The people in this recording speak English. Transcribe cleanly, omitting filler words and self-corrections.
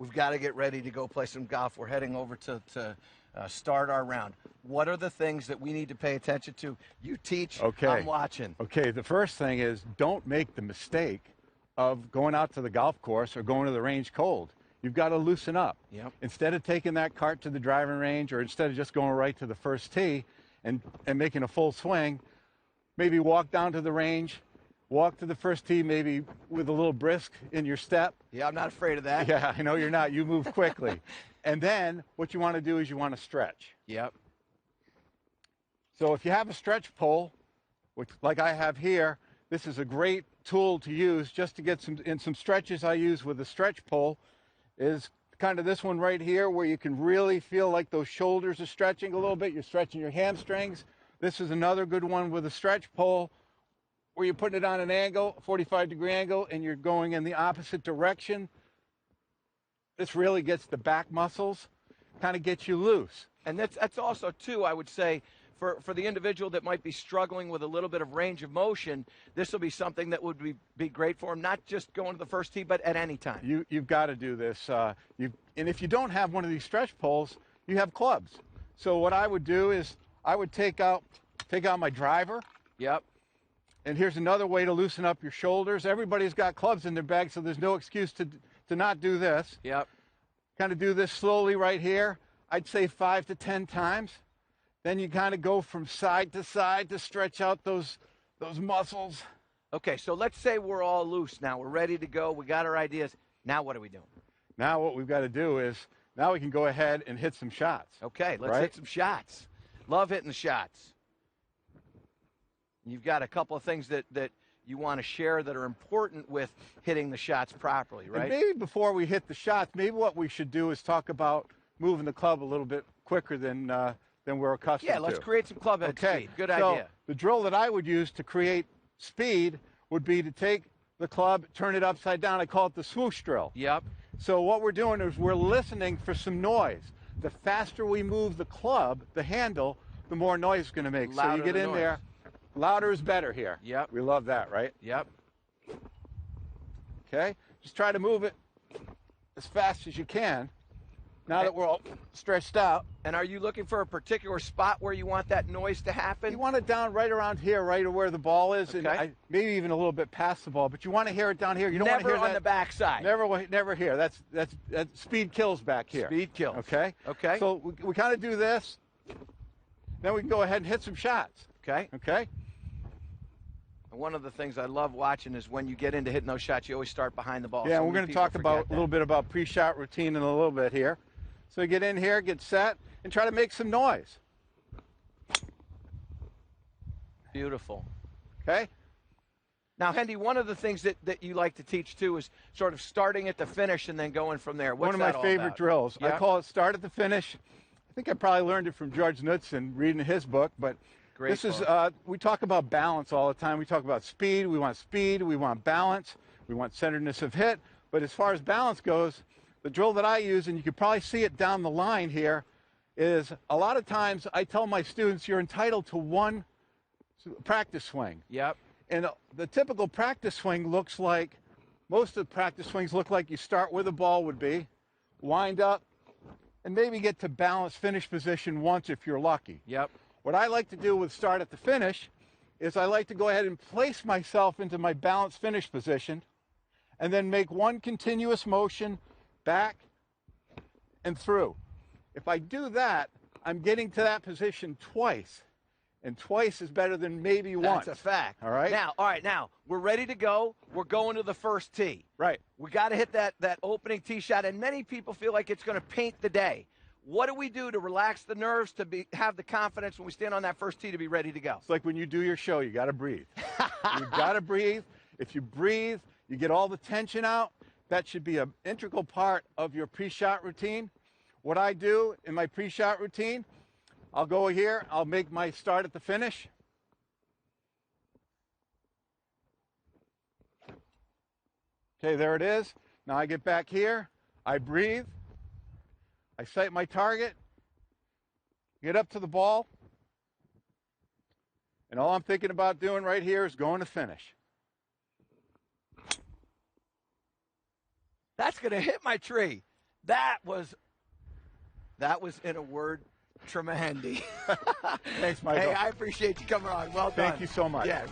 we've got to get ready to go play some golf. We're heading over to start our round. What are the things that we need to pay attention to? You teach, Okay. I'm watching. Okay, the first thing is don't make the mistake of going out to the golf course or going to the range cold. You've got to loosen up. Yep. Instead of taking that cart to the driving range, or instead of just going right to the first tee and making a full swing, maybe walk down to the range, walk to the first tee, maybe with a little brisk in your step. Yeah, I'm not afraid of that. Yeah, I know you're not. You move quickly. And then what you want to do is you want to stretch. Yep. So if you have a stretch pole, which like I have here, this is a great tool to use just to get some stretches I use with a stretch pole is kind of this one right here where you can really feel like those shoulders are stretching a little bit. You're stretching your hamstrings. This is another good one with a stretch pole where you're putting it on an angle, 45-degree angle, and you're going in the opposite direction. This really gets the back muscles, kind of gets you loose. And that's also, too, I would say, for the individual that might be struggling with a little bit of range of motion, this will be something that would be great for them, not just going to the first tee, but at any time. You've got to do this. And if you don't have one of these stretch poles, you have clubs. So what I would do is I would take out my driver. Yep. And here's another way to loosen up your shoulders. Everybody's got clubs in their bag, so there's no excuse to not do this. Yep. Kind of do this slowly right here. I'd say 5 to 10 times. Then you kind of go from side to stretch out those muscles. Okay, so let's say we're all loose now. We're ready to go. We got our ideas. Now what are we doing? Now what we've got to do is now we can go ahead and hit some shots. Okay, let's hit some shots. Love hitting the shots. You've got a couple of things that you want to share that are important with hitting the shots properly, right? And maybe before we hit the shots, maybe what we should do is talk about moving the club a little bit quicker than we're accustomed to. Yeah, let's create some club head speed. Good so idea. The drill that I would use to create speed would be to take the club, turn it upside down. I call it the swoosh drill. Yep. So what we're doing is we're listening for some noise. The faster we move the club, the handle, the more noise it's going to make. Louder so you get in noise. there. Louder is better here. Yep. We love that, right? Yep. Okay. Just try to move it as fast as you can. Now that we're all stretched out. And are you looking for a particular spot where you want that noise to happen? You want it down right around here, right where the ball is, Okay. and maybe even a little bit past the ball. But you want to hear it down here. You don't want to hear Never on that, the backside. Never here. That's speed kills back here. Speed kills. Okay. Okay. So we kind of do this. Then we can go ahead and hit some shots. Okay. Okay. And one of the things I love watching is when you get into hitting those shots, you always start behind the ball. Yeah, So we're many going to people talk about forget a little bit about pre-shot routine in a little bit here. So get in here, get set, and try to make some noise. Beautiful. Okay? Now, Hendy, one of the things that you like to teach, too, is sort of starting at the finish and then going from there. What's One of that my all favorite about? drills. Yeah. I call it start at the finish. I think I probably learned it from George Knudsen reading his book, but Great this is, book. we talk about balance all the time. We talk about speed, we want balance, we want centeredness of hit, but as far as balance goes, the drill that I use, and you can probably see it down the line here, is a lot of times I tell my students you're entitled to one practice swing. Yep. And the typical practice swing looks like, most of the practice swings look like you start where the ball would be, wind up, and maybe get to balance finish position once if you're lucky. Yep. What I like to do with start at the finish is I like to go ahead and place myself into my balance finish position and then make one continuous motion back and through. If I do that, I'm getting to that position twice. And twice is better than maybe once. That's a fact. All right? Now, we're ready to go. We're going to the first tee. Right. We got to hit that opening tee shot, and many people feel like it's going to paint the day. What do we do to relax the nerves, to have the confidence when we stand on that first tee to be ready to go? It's like when you do your show, you got to breathe. You got to breathe. If you breathe, you get all the tension out. That should be an integral part of your pre-shot routine. What I do in my pre-shot routine, I'll go here, I'll make my start at the finish. Okay, there it is. Now I get back here, I breathe, I sight my target, get up to the ball, and all I'm thinking about doing right here is going to finish. That's going to hit my tree. That was, in a word, tremendy. Thanks, Michael. Hey, I appreciate you coming on. Well done. Thank you so much. Yeah.